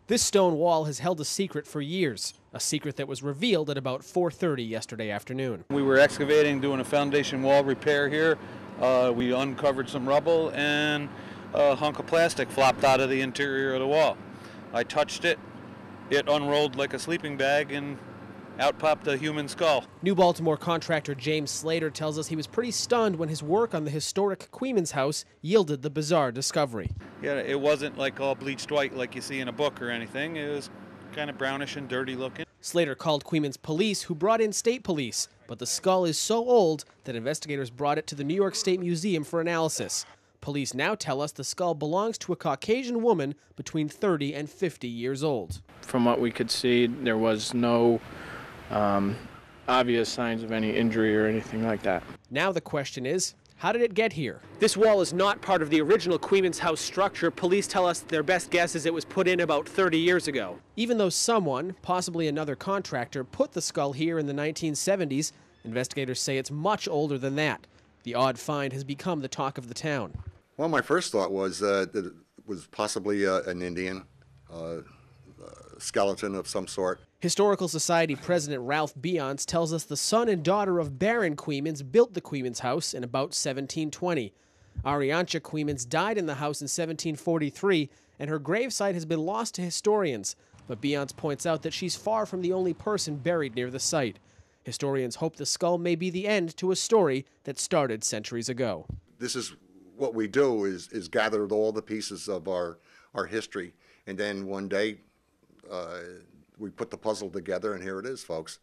This stone wall has held a secret for years, a secret that was revealed at about 4:30 yesterday afternoon. We were excavating, doing a foundation wall repair here. We uncovered some rubble and a hunk of plastic flopped out of the interior of the wall. I touched it, it unrolled like a sleeping bag, and out popped a human skull. New Baltimore contractor James Slater tells us he was pretty stunned when his work on the historic Queemans house yielded the bizarre discovery. Yeah, it wasn't like all bleached white like you see in a book or anything. It was kind of brownish and dirty looking. Slater called Queemans police, who brought in state police, but the skull is so old that investigators brought it to the New York State Museum for analysis. Police now tell us the skull belongs to a Caucasian woman between 30 and 50 years old. From what we could see, there was no obvious signs of any injury or anything like that. Now the question is, how did it get here? This wall is not part of the original Queemans house structure. Police tell us their best guess is it was put in about 30 years ago. Even though someone, possibly another contractor, put the skull here in the 1970s, investigators say it's much older than that. The odd find has become the talk of the town. Well, my first thought was that it was possibly an Indian skeleton of some sort. Historical Society President Ralph Beyonce tells us the son and daughter of Baron Queemans built the Queemans house in about 1720. Ariancha Queemans died in the house in 1743, and her gravesite has been lost to historians. But Beyonce points out that she's far from the only person buried near the site. Historians hope the skull may be the end to a story that started centuries ago. This is what we do, is gather all the pieces of our history, and then one day we put the puzzle together, and here it is, folks.